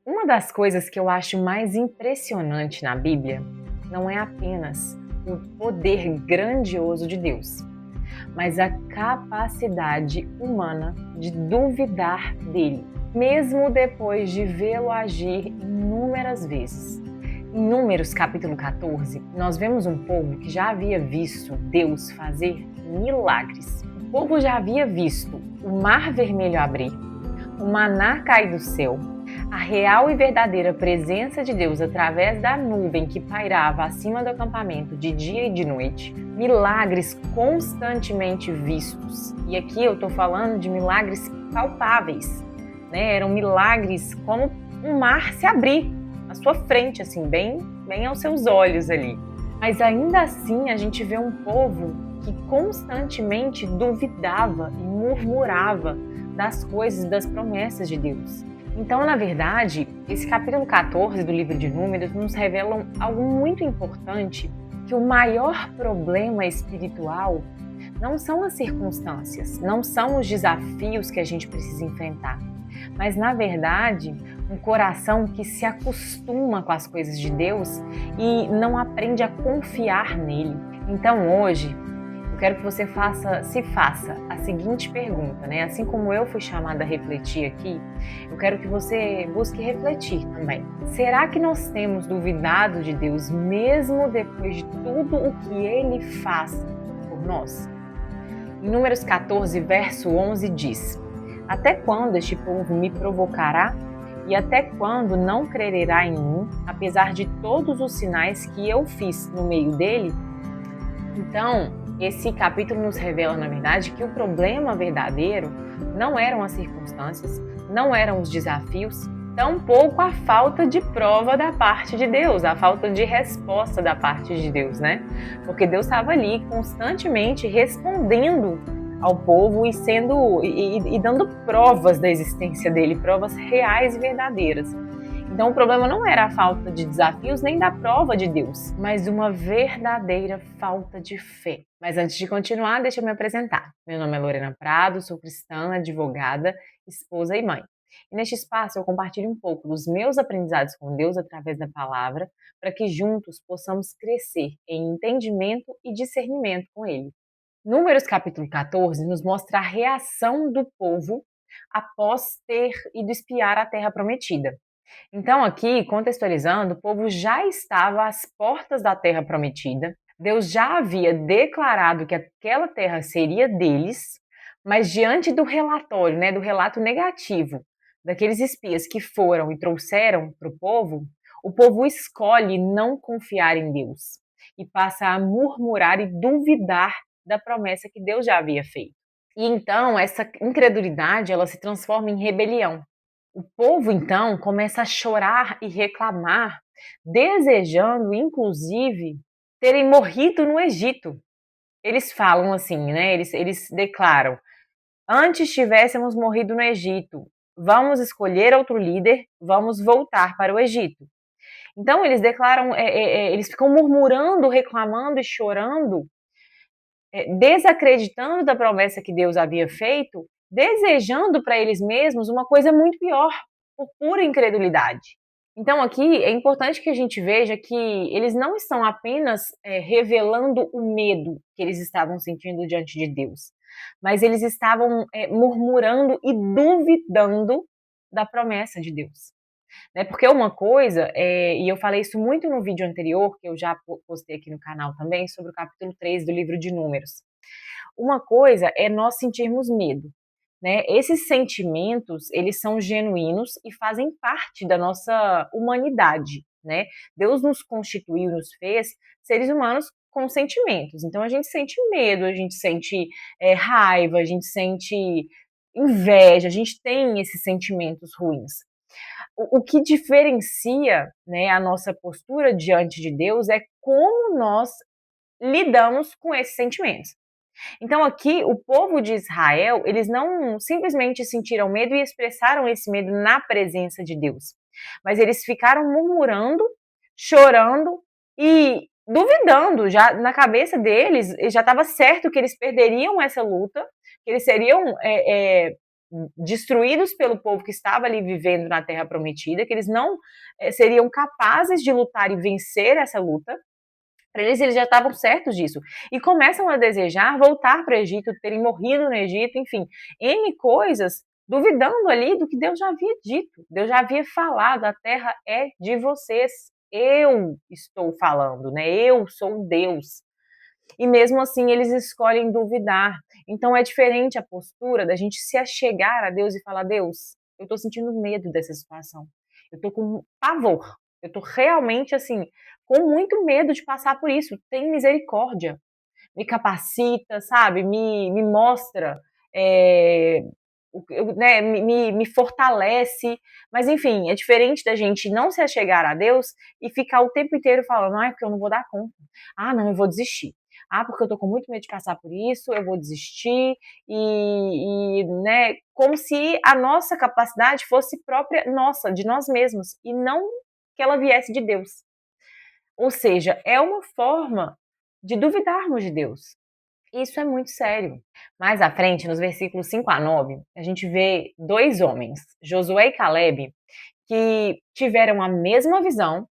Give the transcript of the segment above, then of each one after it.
Uma das coisas que eu acho mais impressionante na Bíblia não é apenas o poder grandioso de Deus, mas a capacidade humana de duvidar dele, mesmo depois de vê-lo agir inúmeras vezes. Em Números capítulo 14, nós vemos um povo que já havia visto Deus fazer milagres. O povo já havia visto o Mar Vermelho abrir, o maná cair do céu, a real e verdadeira presença de Deus através da nuvem que pairava acima do acampamento de dia e de noite, milagres constantemente vistos. E aqui eu estou falando de milagres palpáveis, né? Eram milagres como um mar se abrir à sua frente, assim, bem aos seus olhos ali. Mas ainda assim a gente vê um povo que constantemente duvidava e murmurava das coisas, das promessas de Deus. Então, na verdade, esse capítulo 14 do livro de Números nos revela algo muito importante, que o maior problema espiritual não são as circunstâncias, não são os desafios que a gente precisa enfrentar, mas, na verdade, um coração que se acostuma com as coisas de Deus e não aprende a confiar nele. Então, hoje, eu quero que você se faça a seguinte pergunta, né? Assim como eu fui chamada a refletir aqui, eu quero que você busque refletir também. Será que nós temos duvidado de Deus mesmo depois de tudo o que Ele faz por nós? Em Números 14, verso 11 diz: Até quando este povo me provocará? E até quando não crerá em mim, apesar de todos os sinais que eu fiz no meio dele? Então, esse capítulo nos revela, na verdade, que o problema verdadeiro não eram as circunstâncias, não eram os desafios, tampouco a falta de prova da parte de Deus, a falta de resposta da parte de Deus, né? Porque Deus estava ali constantemente respondendo ao povo e dando provas da existência dele, provas reais e verdadeiras. Então o problema não era a falta de desafios nem da prova de Deus, mas uma verdadeira falta de fé. Mas antes de continuar, deixa eu me apresentar. Meu nome é Lorena Prado, sou cristã, advogada, esposa e mãe. E neste espaço eu compartilho um pouco dos meus aprendizados com Deus através da palavra, para que juntos possamos crescer em entendimento e discernimento com Ele. Números capítulo 14 nos mostra a reação do povo após ter ido espiar a terra prometida. Então, aqui, contextualizando, o povo já estava às portas da terra prometida. Deus já havia declarado que aquela terra seria deles, mas diante do relatório, né, do relato negativo daqueles espias que foram e trouxeram para o povo escolhe não confiar em Deus e passa a murmurar e duvidar da promessa que Deus já havia feito. E então, essa incredulidade, ela se transforma em rebelião. O povo, então, começa a chorar e reclamar, desejando, inclusive, terem morrido no Egito. Eles falam assim, né? Eles declaram: antes tivéssemos morrido no Egito, vamos escolher outro líder, vamos voltar para o Egito. Então, eles declaram, eles ficam murmurando, reclamando e chorando, desacreditando da promessa que Deus havia feito, desejando para eles mesmos uma coisa muito pior, por pura incredulidade. Então aqui é importante que a gente veja que eles não estão apenas revelando o medo que eles estavam sentindo diante de Deus, mas eles estavam murmurando e duvidando da promessa de Deus. Né? Porque uma coisa, e eu falei isso muito no vídeo anterior, que eu já postei aqui no canal também, sobre o capítulo 3 do livro de Números. Uma coisa é nós sentirmos medo, né? Esses sentimentos, eles são genuínos e fazem parte da nossa humanidade, né? Deus nos constituiu, nos fez seres humanos com sentimentos. Então a gente sente medo, a gente sente raiva, a gente sente inveja, a gente tem esses sentimentos ruins. O que diferencia, né, a nossa postura diante de Deus é como nós lidamos com esses sentimentos. Então aqui, o povo de Israel, eles não simplesmente sentiram medo e expressaram esse medo na presença de Deus, mas eles ficaram murmurando, chorando e duvidando. Já na cabeça deles, já estava certo que eles perderiam essa luta, que eles seriam destruídos pelo povo que estava ali vivendo na Terra Prometida, que eles não seriam capazes de lutar e vencer essa luta. Para eles já estavam certos disso. E começam a desejar voltar para o Egito, terem morrido no Egito, enfim, N coisas, duvidando ali do que Deus já havia dito. Deus já havia falado, a terra é de vocês. Eu estou falando, né? Eu sou Deus. E mesmo assim eles escolhem duvidar. Então é diferente a postura da gente se achegar a Deus e falar: Deus, eu estou sentindo medo dessa situação. Eu estou com pavor. Eu estou realmente assim, com muito medo de passar por isso. Tem misericórdia. Me capacita, sabe? Me mostra. É, né, me fortalece, mas enfim, é diferente da gente não se achegar a Deus e ficar o tempo inteiro falando, ah, é porque eu não vou dar conta, ah, não, eu vou desistir, ah, porque eu tô com muito medo de passar por isso, eu vou desistir, né, como se a nossa capacidade fosse própria nossa, de nós mesmos, e não que ela viesse de Deus. Ou seja, é uma forma de duvidarmos de Deus. Isso é muito sério. Mais à frente, nos versículos 5 a 9, a gente vê dois homens, Josué e Caleb, que tiveram a mesma visão,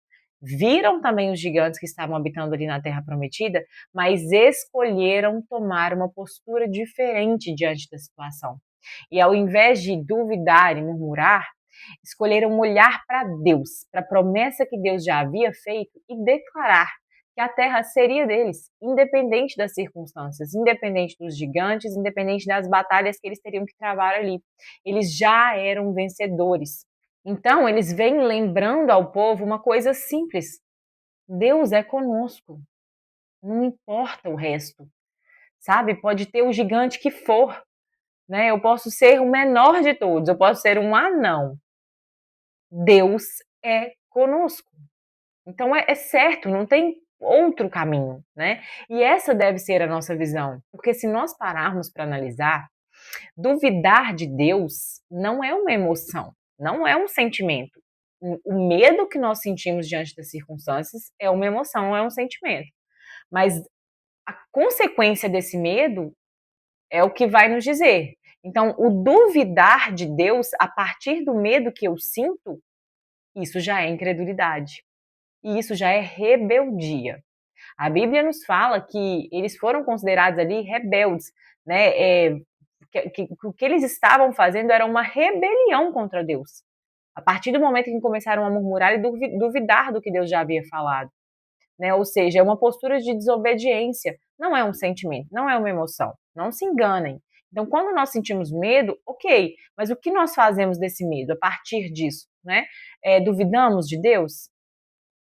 viram também os gigantes que estavam habitando ali na Terra Prometida, mas escolheram tomar uma postura diferente diante da situação. E ao invés de duvidar e murmurar, escolheram olhar para Deus, para a promessa que Deus já havia feito e declarar que a terra seria deles, independente das circunstâncias, independente dos gigantes, independente das batalhas que eles teriam que travar ali. Eles já eram vencedores. Então, eles vêm lembrando ao povo uma coisa simples: Deus é conosco, não importa o resto, sabe? Pode ter o gigante que for, né? Eu posso ser o menor de todos, eu posso ser um anão. Deus é conosco. Então é certo, não tem outro caminho, né? E essa deve ser a nossa visão, porque se nós pararmos para analisar, duvidar de Deus não é uma emoção, não é um sentimento. O medo que nós sentimos diante das circunstâncias é uma emoção, é um sentimento. Mas a consequência desse medo é o que vai nos dizer. Então, o duvidar de Deus a partir do medo que eu sinto, isso já é incredulidade. E isso já é rebeldia. A Bíblia nos fala que eles foram considerados ali rebeldes, né? O que eles estavam fazendo era uma rebelião contra Deus. A partir do momento em que começaram a murmurar e duvidar do que Deus já havia falado, né? Ou seja, é uma postura de desobediência. Não é um sentimento, não é uma emoção. Não se enganem. Então, quando nós sentimos medo, ok, mas o que nós fazemos desse medo a partir disso, né? Duvidamos de Deus?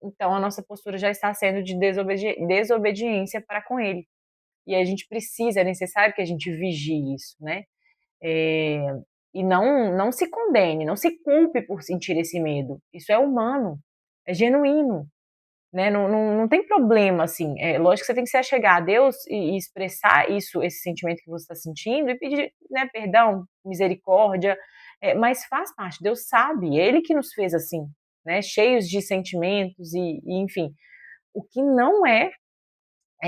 Então a nossa postura já está sendo de desobediência para com ele. E a gente precisa, é necessário que a gente vigie isso, né? E não se condene, não se culpe por sentir esse medo. Isso é humano, é genuíno, né? Não tem problema, assim. É lógico que você tem que se achegar a Deus e expressar isso, esse sentimento que você está sentindo e pedir, né, perdão, misericórdia, mas faz parte, Deus sabe, é Ele que nos fez assim, né, cheios de sentimentos e enfim. O que não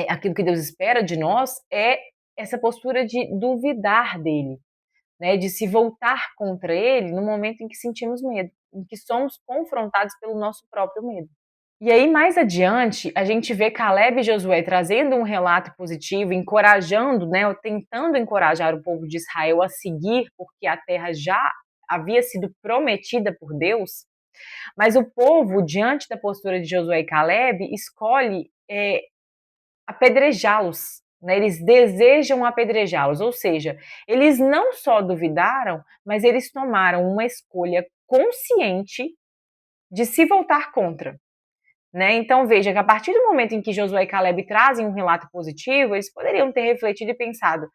aquilo que Deus espera de nós é essa postura de duvidar dele, né, de se voltar contra ele no momento em que sentimos medo, em que somos confrontados pelo nosso próprio medo. E aí, mais adiante, a gente vê Caleb e Josué trazendo um relato positivo, encorajando, né, ou tentando encorajar o povo de Israel a seguir, porque a terra já havia sido prometida por Deus. Mas o povo, diante da postura de Josué e Caleb, escolhe apedrejá-los, né? Eles desejam apedrejá-los, ou seja, eles não só duvidaram, mas eles tomaram uma escolha consciente de se voltar contra. Né? Então veja que a partir do momento em que Josué e Caleb trazem um relato positivo, eles poderiam ter refletido e pensado,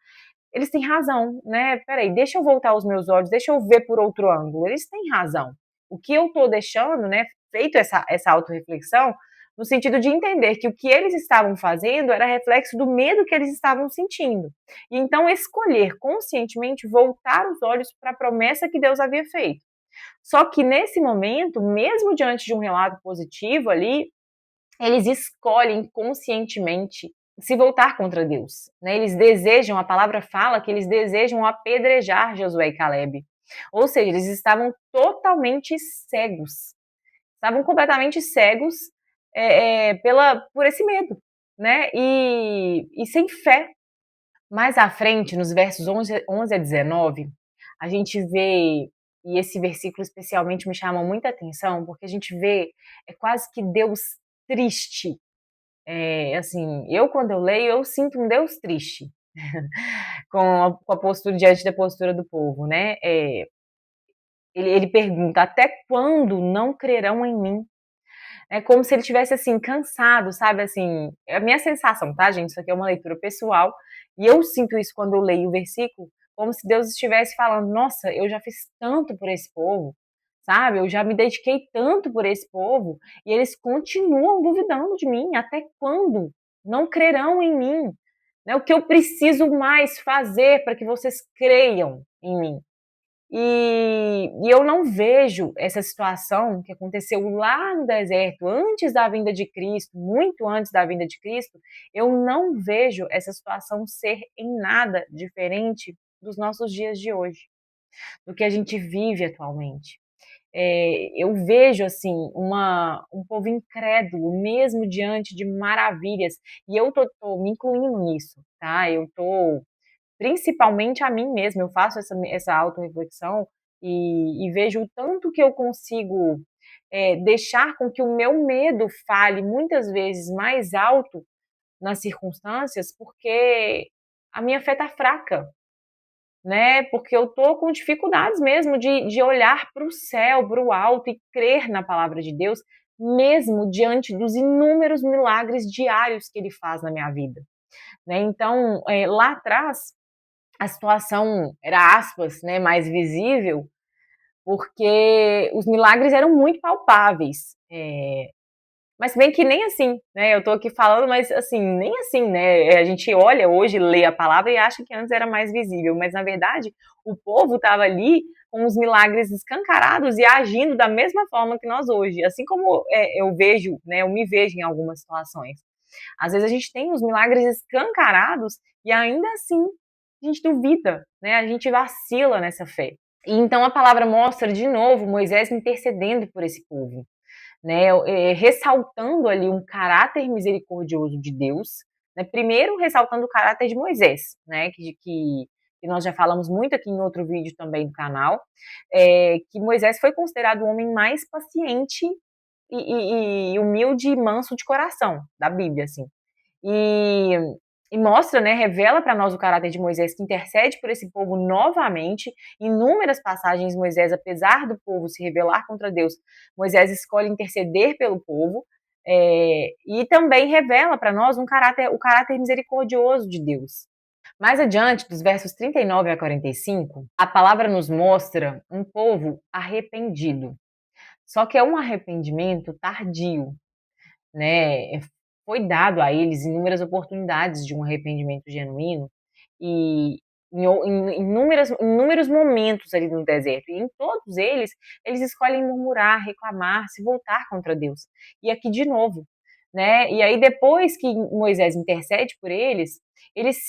eles têm razão, né? Peraí, deixa eu voltar os meus olhos, deixa eu ver por outro ângulo. Eles têm razão. O que eu estou deixando, né? Feito essa autorreflexão, no sentido de entender que o que eles estavam fazendo era reflexo do medo que eles estavam sentindo. E então escolher conscientemente voltar os olhos para a promessa que Deus havia feito. Só que nesse momento, mesmo diante de um relato positivo ali, eles escolhem conscientemente se voltar contra Deus, né? Eles desejam, a palavra fala que eles desejam apedrejar Josué e Caleb. Ou seja, eles estavam totalmente cegos, estavam completamente cegos por esse medo, né? E sem fé. Mais à frente, nos versos 11 a 19, a gente vê, e esse versículo especialmente me chama muita atenção, porque a gente vê, é quase que Deus triste. Assim, eu quando eu leio, eu sinto um Deus triste com a postura, diante da postura do povo, né? Ele pergunta, até quando não crerão em mim? É como se ele tivesse assim cansado, sabe, assim, é a minha sensação, tá, gente? Isso aqui é uma leitura pessoal, e eu sinto isso quando eu leio o versículo, como se Deus estivesse falando: "Nossa, eu já fiz tanto por esse povo, sabe? Eu já me dediquei tanto por esse povo, e eles continuam duvidando de mim. Até quando não crerão em mim? Né? O que eu preciso mais fazer para que vocês creiam em mim?" E eu não vejo essa situação que aconteceu lá no deserto, antes da vinda de Cristo, muito antes da vinda de Cristo, eu não vejo essa situação ser em nada diferente dos nossos dias de hoje, do que a gente vive atualmente. Eu vejo assim um povo incrédulo, mesmo diante de maravilhas, e eu tô me incluindo nisso, tá? Eu tô principalmente a mim mesma, eu faço essa autorreflexão e vejo o tanto que eu consigo deixar com que o meu medo fale muitas vezes mais alto nas circunstâncias, porque a minha fé está fraca, né? Porque eu tô com dificuldades mesmo de olhar para o céu, para o alto e crer na palavra de Deus, mesmo diante dos inúmeros milagres diários que ele faz na minha vida, né? Então, lá atrás, a situação era, aspas, né, mais visível, porque os milagres eram muito palpáveis. Mas bem que nem assim, né? Eu tô aqui falando, mas assim, nem assim, né? A gente olha hoje, lê a palavra e acha que antes era mais visível, mas na verdade o povo estava ali com os milagres escancarados e agindo da mesma forma que nós hoje. Assim como eu vejo, né? Eu me vejo em algumas situações. Às vezes a gente tem os milagres escancarados e ainda assim a gente duvida, né? A gente vacila nessa fé. E então a palavra mostra de novo Moisés intercedendo por esse povo, né? Ressaltando ali um caráter misericordioso de Deus, né? Primeiro ressaltando o caráter de Moisés, né? Que nós já falamos muito aqui em outro vídeo também do canal, que Moisés foi considerado o homem mais paciente e humilde e manso de coração da Bíblia, assim. E, e mostra, né, revela para nós o caráter de Moisés, que intercede por esse povo novamente. Em inúmeras passagens, Moisés, apesar do povo se rebelar contra Deus, Moisés escolhe interceder pelo povo. E também revela para nós o caráter misericordioso de Deus. Mais adiante, dos versos 39 a 45, a palavra nos mostra um povo arrependido. Só que é um arrependimento tardio, né? Foi dado a eles inúmeras oportunidades de um arrependimento genuíno e inúmeros momentos ali no deserto. E em todos eles escolhem murmurar, reclamar, se voltar contra Deus. E aqui de novo, né? E aí depois que Moisés intercede por eles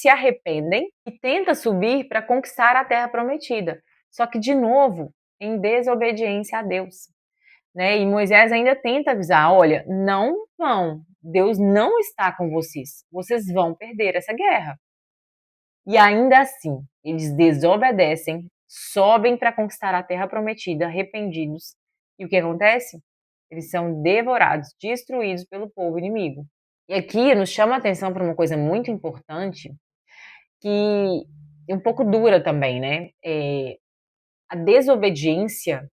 se arrependem e tentam subir para conquistar a terra prometida. Só que de novo, em desobediência a Deus, né? E Moisés ainda tenta avisar: olha, não vão, Deus não está com vocês, vocês vão perder essa guerra. E ainda assim, eles desobedecem, sobem para conquistar a terra prometida, arrependidos. E o que acontece? Eles são devorados, destruídos pelo povo inimigo. E aqui nos chama a atenção para uma coisa muito importante, que é um pouco dura também, né? A desobediência,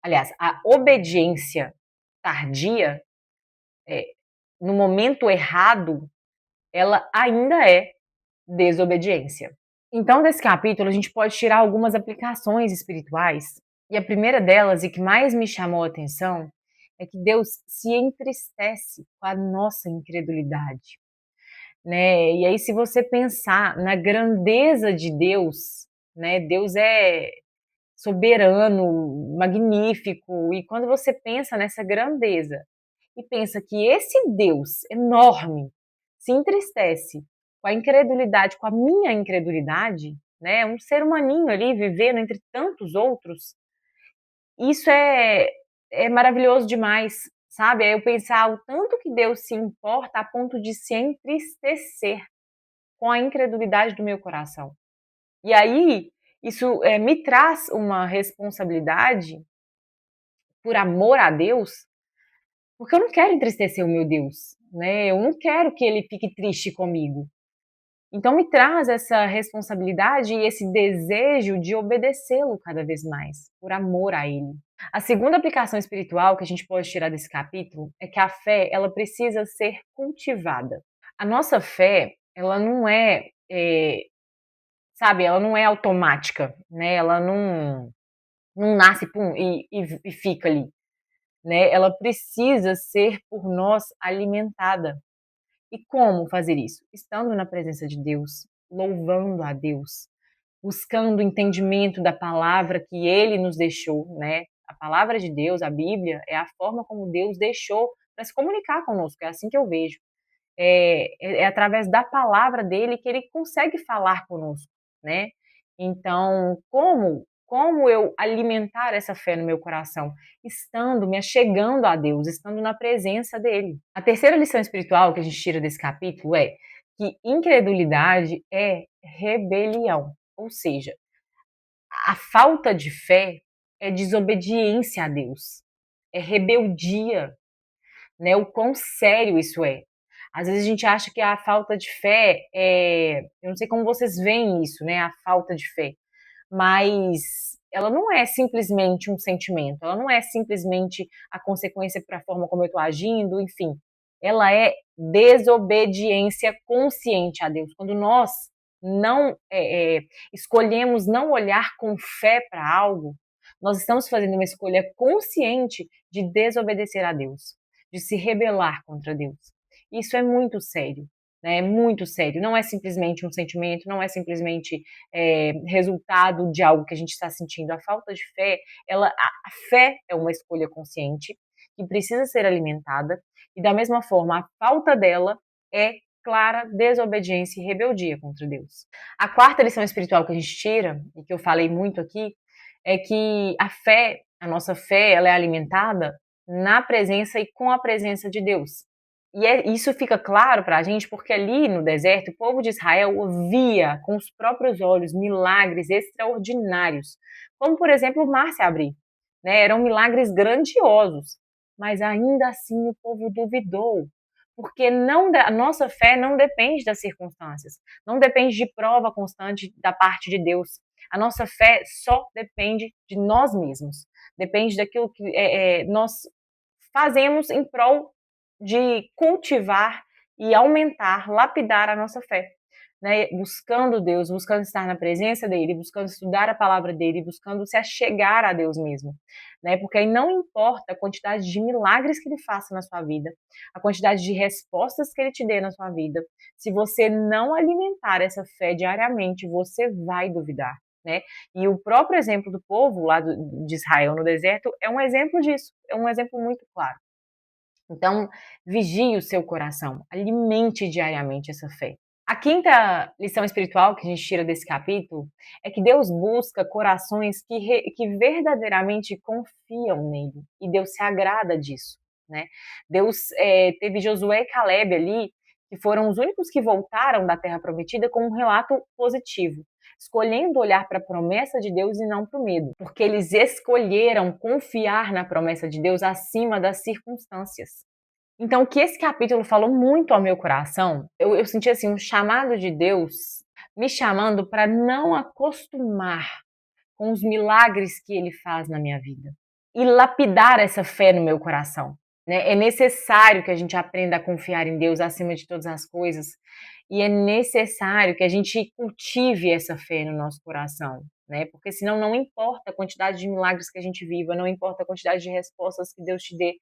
aliás, a obediência tardia, é, no momento errado, ela ainda é desobediência. Então, desse capítulo, a gente pode tirar algumas aplicações espirituais. E a primeira delas, e que mais me chamou a atenção, é que Deus se entristece com a nossa incredulidade, né? E aí, se você pensar na grandeza de Deus, né? Deus é soberano, magnífico, e quando você pensa nessa grandeza e pensa que esse Deus enorme se entristece com a incredulidade, com a minha incredulidade, né? Um ser humaninho ali vivendo entre tantos outros. Isso é maravilhoso demais, sabe? É eu pensar o tanto que Deus se importa a ponto de se entristecer com a incredulidade do meu coração. E aí, isso me traz uma responsabilidade por amor a Deus, porque eu não quero entristecer o meu Deus, né? Eu não quero que ele fique triste comigo. Então me traz essa responsabilidade e esse desejo de obedecê-lo cada vez mais, por amor a ele. A segunda aplicação espiritual que a gente pode tirar desse capítulo é que a fé, ela precisa ser cultivada. A nossa fé, ela não sabe, ela não é automática, né? Ela não nasce pum, e fica ali, né? Ela precisa ser por nós alimentada. E como fazer isso? Estando na presença de Deus, louvando a Deus, buscando o entendimento da palavra que ele nos deixou, né? A palavra de Deus, a Bíblia, é a forma como Deus deixou para se comunicar conosco, é assim que eu vejo. É através da palavra dele que ele consegue falar conosco, né? Então, como eu alimentar essa fé no meu coração? Estando, me achegando a Deus, estando na presença dele. A terceira lição espiritual que a gente tira desse capítulo é que incredulidade é rebelião, ou seja, a falta de fé é desobediência a Deus, é rebeldia, né? O quão sério isso é. Às vezes a gente acha que a falta de fé eu não sei como vocês veem isso, né? A falta de fé, mas ela não é simplesmente um sentimento, ela não é simplesmente a consequência para a forma como eu estou agindo, enfim. Ela é desobediência consciente a Deus. Quando nós não escolhemos não olhar com fé para algo, nós estamos fazendo uma escolha consciente de desobedecer a Deus, de se rebelar contra Deus. Isso é muito sério, né? É muito sério. Não é simplesmente um sentimento, não é simplesmente resultado de algo que a gente está sentindo. A falta de fé, a fé é uma escolha consciente que precisa ser alimentada e da mesma forma a falta dela é clara desobediência e rebeldia contra Deus. A quarta lição espiritual que a gente tira, e que eu falei muito aqui, é que a nossa fé, ela é alimentada na presença e com a presença de Deus. E isso fica claro para a gente porque ali no deserto o povo de Israel via com os próprios olhos milagres extraordinários, como por exemplo o mar se abrir. Né? Eram milagres grandiosos, mas ainda assim o povo duvidou, porque a nossa fé não depende das circunstâncias, não depende de prova constante da parte de Deus. A nossa fé só depende de nós mesmos, depende daquilo que nós fazemos em prol de cultivar e aumentar, lapidar a nossa fé, né? Buscando Deus, buscando estar na presença dele, buscando estudar a palavra dele, buscando se achegar a Deus mesmo, né? Porque aí não importa a quantidade de milagres que ele faça na sua vida, a quantidade de respostas que ele te dê na sua vida, se você não alimentar essa fé diariamente, você vai duvidar. Né? E o próprio exemplo do povo lá de Israel no deserto é um exemplo disso, é um exemplo muito claro. Então, vigie o seu coração, alimente diariamente essa fé. A quinta lição espiritual que a gente tira desse capítulo é que Deus busca corações que verdadeiramente confiam nele, e Deus se agrada disso, né? Deus teve Josué e Caleb ali, que foram os únicos que voltaram da Terra Prometida com um relato positivo, escolhendo olhar para a promessa de Deus e não para o medo, porque eles escolheram confiar na promessa de Deus acima das circunstâncias. Então, o que esse capítulo falou muito ao meu coração, eu senti assim um chamado de Deus me chamando para não acostumar com os milagres que ele faz na minha vida e lapidar essa fé no meu coração. Né? É necessário que a gente aprenda a confiar em Deus acima de todas as coisas e é necessário que a gente cultive essa fé no nosso coração, né? Porque senão não importa a quantidade de milagres que a gente viva, não importa a quantidade de respostas que Deus te dê,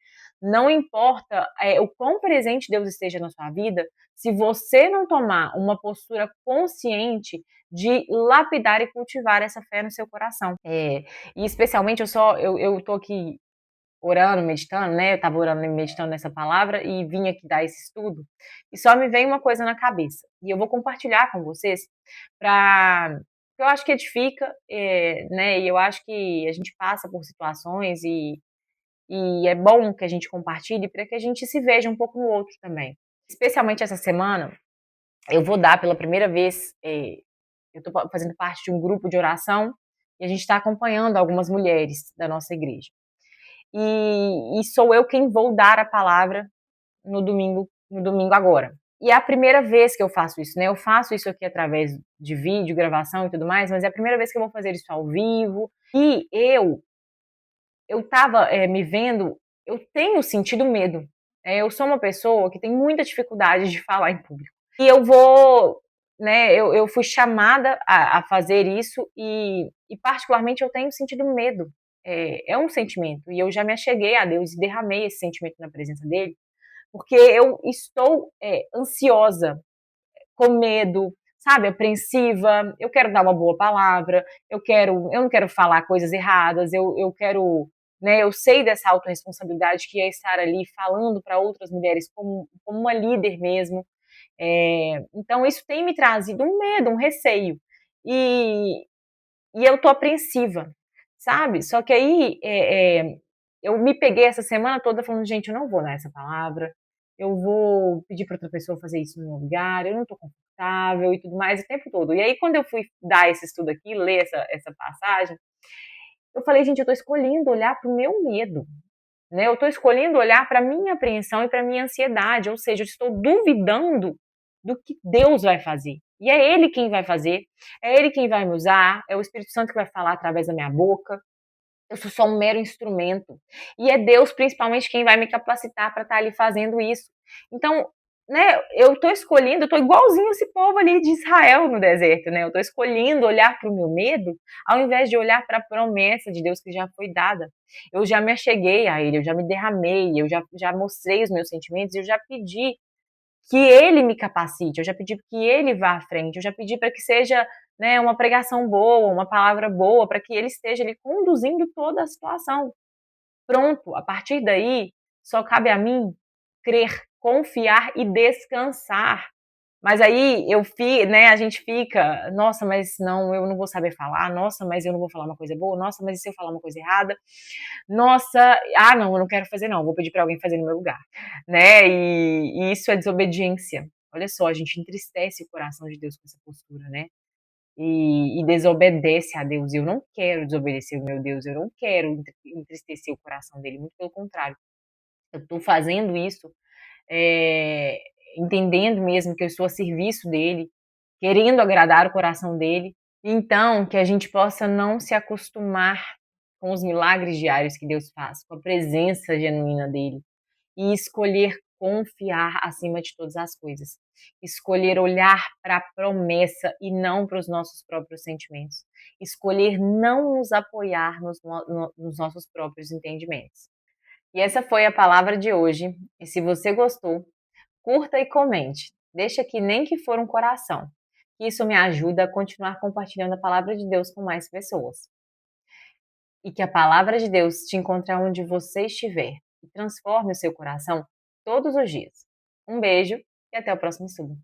não importa o quão presente Deus esteja na sua vida, se você não tomar uma postura consciente de lapidar e cultivar essa fé no seu coração. E especialmente eu tô aqui orando, meditando, né? Eu estava orando e meditando nessa palavra e vim aqui dar esse estudo. E só me veio uma coisa na cabeça. E eu vou compartilhar com vocês para que eu acho que edifica, né, e eu acho que a gente passa por situações e é bom que a gente compartilhe para que a gente se veja um pouco no outro também. Especialmente essa semana, eu vou dar pela primeira vez, eu estou fazendo parte de um grupo de oração e a gente está acompanhando algumas mulheres da nossa igreja. E sou eu quem vou dar a palavra no domingo agora. E é a primeira vez que eu faço isso, né? Eu faço isso aqui através de vídeo, gravação e tudo mais, mas é a primeira vez que eu vou fazer isso ao vivo. E eu tava me vendo, eu tenho sentido medo. Eu sou uma pessoa que tem muita dificuldade de falar em público. E eu vou, né? Eu fui chamada a fazer isso e particularmente eu tenho sentido medo. É um sentimento e eu já me acheguei a Deus e derramei esse sentimento na presença dele, porque eu estou ansiosa, com medo, sabe, apreensiva. Eu quero dar uma boa palavra, eu não quero falar coisas erradas, eu quero, né, eu sei dessa autorresponsabilidade que é estar ali falando para outras mulheres como uma líder mesmo. Então isso tem me trazido um medo, um receio. E, e eu tô apreensiva, sabe? Só que aí eu me peguei essa semana toda falando, gente, eu não vou dar essa palavra, eu vou pedir para outra pessoa fazer isso no meu lugar, eu não tô confortável e tudo mais o tempo todo. E aí, quando eu fui dar esse estudo aqui, ler essa passagem, eu falei, gente, eu tô escolhendo olhar pro meu medo, né? Eu tô escolhendo olhar para minha apreensão e para minha ansiedade, ou seja, eu estou duvidando do que Deus vai fazer. E é Ele quem vai fazer, é Ele quem vai me usar, é o Espírito Santo que vai falar através da minha boca. Eu sou só um mero instrumento. E é Deus, principalmente, quem vai me capacitar para estar ali fazendo isso. Então, né, eu estou escolhendo, eu estou igualzinho esse povo ali de Israel no deserto, né? Eu estou escolhendo olhar para o meu medo, ao invés de olhar para a promessa de Deus que já foi dada. Eu já me acheguei a Ele, eu já me derramei, eu já mostrei os meus sentimentos, eu já pedi que ele me capacite, eu já pedi que ele vá à frente, eu já pedi para que seja, né, uma pregação boa, uma palavra boa, para que ele esteja ali conduzindo toda a situação. Pronto, a partir daí, só cabe a mim crer, confiar e descansar. Mas aí né, a gente fica, nossa, mas não, eu não vou saber falar, nossa, mas eu não vou falar uma coisa boa, nossa, mas e se eu falar uma coisa errada? Nossa, não, eu não quero fazer não, vou pedir para alguém fazer no meu lugar, né? E isso é desobediência. Olha só, a gente entristece o coração de Deus com essa postura, né? E desobedece a Deus. E eu não quero desobedecer o meu Deus, eu não quero entristecer o coração dele, muito pelo contrário. Eu estou fazendo isso, é, entendendo mesmo que eu estou a serviço dele, querendo agradar o coração dele. Então, que a gente possa não se acostumar com os milagres diários que Deus faz, com a presença genuína dele, e escolher confiar acima de todas as coisas. Escolher olhar para a promessa e não para os nossos próprios sentimentos. Escolher não nos apoiar nos nossos próprios entendimentos. E essa foi a palavra de hoje. E se você gostou, curta e comente. Deixa aqui nem que for um coração. Isso me ajuda a continuar compartilhando a palavra de Deus com mais pessoas. E que a palavra de Deus te encontre onde você estiver e transforme o seu coração todos os dias. Um beijo e até o próximo estudo.